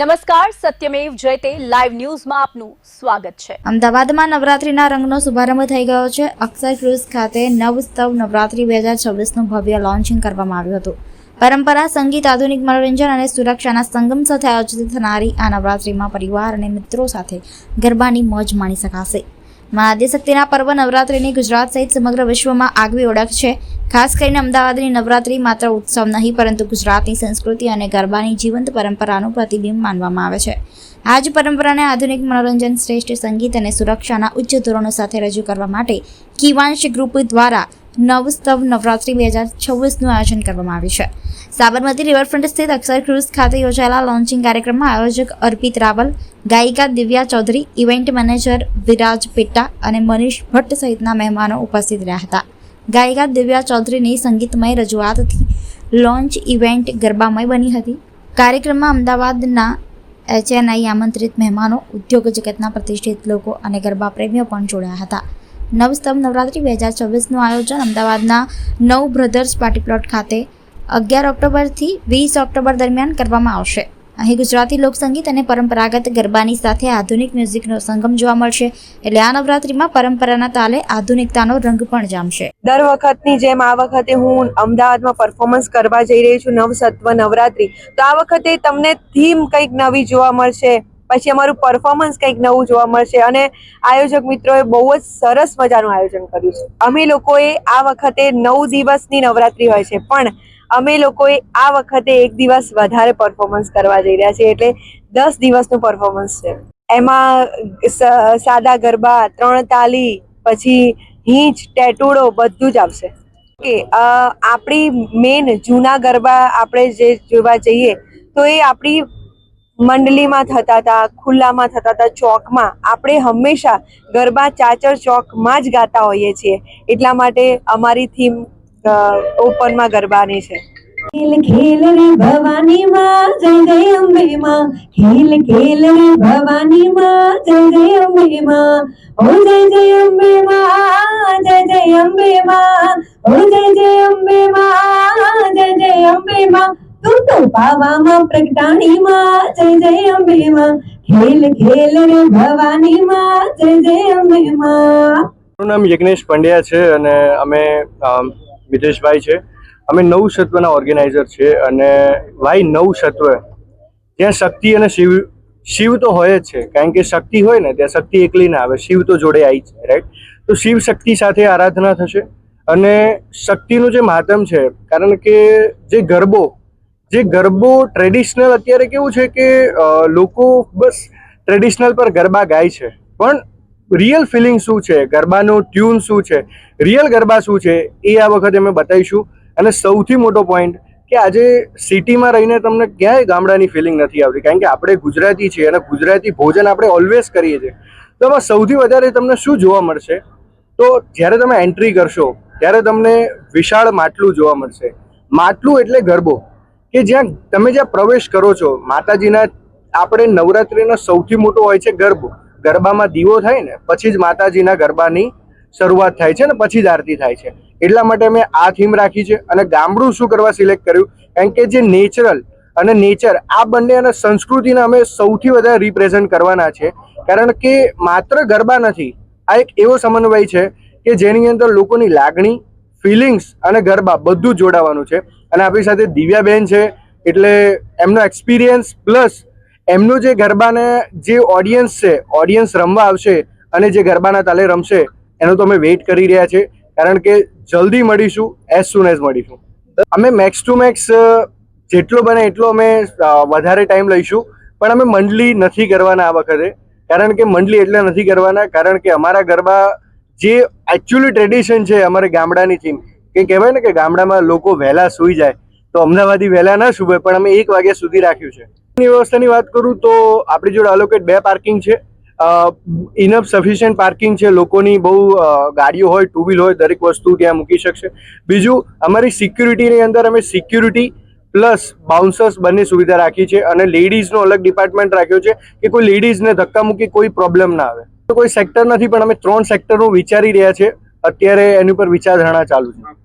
નમસ્કાર, સત્યમેવ જયતે લાઈવ ન્યૂઝમાં આપનું સ્વાગત છે। અમદાવાદમાં નવરાત્રીના રંગનો શુભારંભ થઈ ગયો છે। અક્ષર ક્રુઝ ખાતે નવસ્તવ નવરાત્રી 2026નું ભવ્ય લોન્ચિંગ કરવામાં આવ્યું હતું। પરંપરા, સંગીત, આધુનિક મનોરંજન અને સુરક્ષાના સંગમ સાથે આયોજિત થનારી આ નવરાત્રીમાં પરિવાર અને મિત્રો સાથે ગરબાની મોજ માણી શકાશે। મા આદ્યશક્તિના પર્વ નવરાત્રિની ગુજરાત સહિત સમગ્ર વિશ્વમાં આગવી ઓળખ છે। ખાસ કરીને અમદાવાદની નવરાત્રિ માત્ર ઉત્સવ નહીં પરંતુ ગુજરાતની સંસ્કૃતિ અને ગરબાની જીવંત પરંપરાનું પ્રતિબિંબ માનવામાં આવે છે। આ જ પરંપરાને આધુનિક મનોરંજન, શ્રેષ્ઠ સંગીત અને સુરક્ષાના ઉચ્ચ ધોરણો સાથે રજૂ કરવા માટે કીવાંશ ગ્રુપ દ્વારા નવસ્તવ નવરાત્રિ 2026નું આયોજન કરવામાં આવ્યું છે। સાબરમતી રિવરફ્રન્ટ સ્થિત અક્ષર ક્રુઝ ખાતે યોજાયેલા લોન્ચિંગ કાર્યક્રમમાં આયોજક અર્પિત રાવલ, ગાયિકા દિવ્યા ચૌધરી, ઇવેન્ટ મેનેજર વિરાજ પિટ્ટા અને મનીષ ભટ્ટ સહિતના મહેમાનો ઉપસ્થિત રહ્યા હતા। ગાયિકા દિવ્યા ચૌધરીની સંગીતમય રજૂઆતથી લોન્ચ ઇવેન્ટ ગરબામય બની હતી। કાર્યક્રમમાં અમદાવાદના HNI આમંત્રિત મહેમાનો, ઉદ્યોગ જગતના પ્રતિષ્ઠિત લોકો અને ગરબા પ્રેમીઓ પણ જોડાયા હતા। નવસ્તવ નવરાત્રિ 2026નું આયોજન અમદાવાદના નવ બ્રધર્સ પાર્ટી પ્લોટ ખાતે 11 ઓક્ટોબરથી 20 ઓક્ટોબર દરમિયાન કરવામાં આવશે। અહીં ગુજરાતી લોકસંગીત અને પરંપરાગત ગરબાની સાથે આધુનિક મ્યુઝિકનો સંગમ જોવા મળશે। એટલે આ નવરાત્રિમાં પરંપરાના તાલે આધુનિકતાનો રંગ પણ જામશે। દર વખતની જેમ આ વખતે હું અમદાવાદમાં પરફોર્મન્સ કરવા જઈ રહી છું નવસત્વ નવરાત્રી। તો આ વખતે તમને થીમ કંઈક નવી જોવા મળશે, પછી અમારું પરફોર્મન્સ કંઈક નવું જોવા મળશે અને આયોજક મિત્રોએ બહુ જ સરસ મજાનું આયોજન કર્યું છે। અમે લોકોએ આ વખતે 9 દિવસની નવરાત્રી હોય છે, પણ અમે લોકોએ આ વખતે એક દિવસ વધારે પરફોર્મન્સ કરવા જઈ રહ્યા છીએ, એટલે 10 દિવસનું પરફોર્મન્સ છે। એમાં સાદા ગરબા, 3 તાલી, પછી હીંચ, ટેટુડો બધું જ આવશે। કે આપણી મેન જૂના ગરબા આપણે જે જોવા જઈએ તો એ આપણી મંડલીમાં થતા હતા, ખુલ્લામાં થતા હતા, ચોકમાં। આપણે હંમેશા ગરબા ચાચર ચોકમાં જ ગાતા હોઈએ છીએ, એટલા માટે અમારી થીમ ઓપનમાં ગરબાની છે। ખેલ ખેલ રે ભવાની માં જય જય અંબે માં, ખેલ ખેલ રે ભવાની માં જય જય અંબે માં, ઓ જય જય અંબે માં, જય જય અંબે માં, ઓ જય જય અંબે માં, જય જય અંબે માં, તું તો પાવામાં પ્રગટાણી માં જય જય અંબે માં, ખેલ ખેલ રે ભવાની માં જય જય અંબે માં। મારું નામ યજ્ઞેશ પંડ્યા છે અને અમે મિતેશભાઈ છે। અમે નવસત્વના ઓર્ગેનાઇઝર છે અને વાય નવસત્વ, ત્યાં શક્તિ અને શિવ તો હોય જ છે, કારણ કે શક્તિ હોય ને ત્યાં શક્તિ એકલી ના આવે, શિવ તો જોડે આવી છે, રાઈટ। તો શિવ શક્તિ સાથે આરાધના થશે અને શક્તિનું જે મહાત્મ છે, કારણ કે જે ગરબો ટ્રેડિશનલ અત્યારે કેવું છે કે લોકો બસ ટ્રેડિશનલ પર ગરબા ગાય છે, પણ રિયલ ફિલિંગ શું છે, ગરબાનું ટ્યુન શું છે, રિયલ ગરબા શું છે એ આ વખતે અમે બતાવીશું। અને સૌથી મોટો પોઈન્ટ કે આજે સિટીમાં રહીને તમને ક્યાંય ગામડાની ફિલિંગ નથી આવતી, કારણ કે આપણે ગુજરાતી છીએ અને ગુજરાતી ભોજન આપણે ઓલવેઝ કરીએ છીએ। તો એમાં સૌથી વધારે તમને શું જોવા મળશે, તો જ્યારે તમે એન્ટ્રી કરશો ત્યારે તમને વિશાળ માટલું જોવા મળશે। માટલું એટલે ગરબો, કે જ્યાં પ્રવેશ કરો છો માતાજીના, આપણે નવરાત્રિનો સૌથી મોટો હોય છે ગરબો। ગરબામાં દીવો થાય ને પછી જ માતાજીના ગરબાની શરૂઆત થાય છે ને પછી જ આરતી થાય છે, એટલા માટે અમે આ થીમ રાખી છે। અને ગામડું શું કરવા સિલેક્ટ કર્યું, કારણ કે જે નેચરલ અને નેચર આ બંને અને સંસ્કૃતિને અમે સૌથી વધારે રિપ્રેઝન્ટ કરવાના છે, કારણ કે માત્ર ગરબા નથી, આ એક એવો સમન્વય છે કે જેની અંદર લોકોની લાગણી, ફિલિંગ્સ અને ગરબા બધું જોડાવાનું છે। અને આપણી સાથે દિવ્યાબેન છે, એટલે એમનો એક્સપિરિયન્સ પ્લસ એમનું જે ગરબાને જે ઓડિયન્સ રમવા આવશે અને જે ગરબાના તાલે રમશે એનો તો અમે વેઇટ કરી રહ્યા છે, કારણ કે જલ્દી મળીશું, એઝ સૂન એઝ મળીશું। અમે મેક્સ ટુ મેક્સ જેટલો બને એટલો અમે વધારે ટાઈમ લઈશું, પણ અમે મંડલી નથી કરવાના આ વખતે, કારણ કે મંડલી એટલે નથી કરવાના કારણ કે અમારા ગરબા જે એકચ્યુઅલી ટ્રેડિશન છે, અમારે ગામડાની થીમ, કે કહેવાય ને કે ગામડામાં લોકો વહેલા સૂઈ જાય, તો અમદાવાદી વહેલા ના સૂવે, પણ અમે 1 વાગ્યા સુધી રાખ્યું છે। વ્યવસ્થાની વાત કરું તો આપણી જોડે અલોકેટ 2 પાર્કિંગ છે, ઇનફ સફિશિયન્ટ પાર્કિંગ છે, લોકોની બહુ ગાડીઓ હોય, 2 વ્હીલ હોય, દરેક વસ્તુ ત્યાં મૂકી શકશે। બીજું, અમારી સિક્યુરિટીની અંદર અમે સિક્યુરિટી પ્લસ બાઉન્સર્સ બંને સુવિધા રાખી છે અને લેડીઝનો અલગ ડિપાર્ટમેન્ટ રાખ્યો છે કે કોઈ લેડીઝને ધક્કા મૂકી કોઈ પ્રોબ્લેમ ના આવે। તો કોઈ સેક્ટર નથી, પણ અમે 3 સેક્ટરનું વિચારી રહ્યા છે અત્યારે, એની પર વિચારધારણા ચાલુ છે।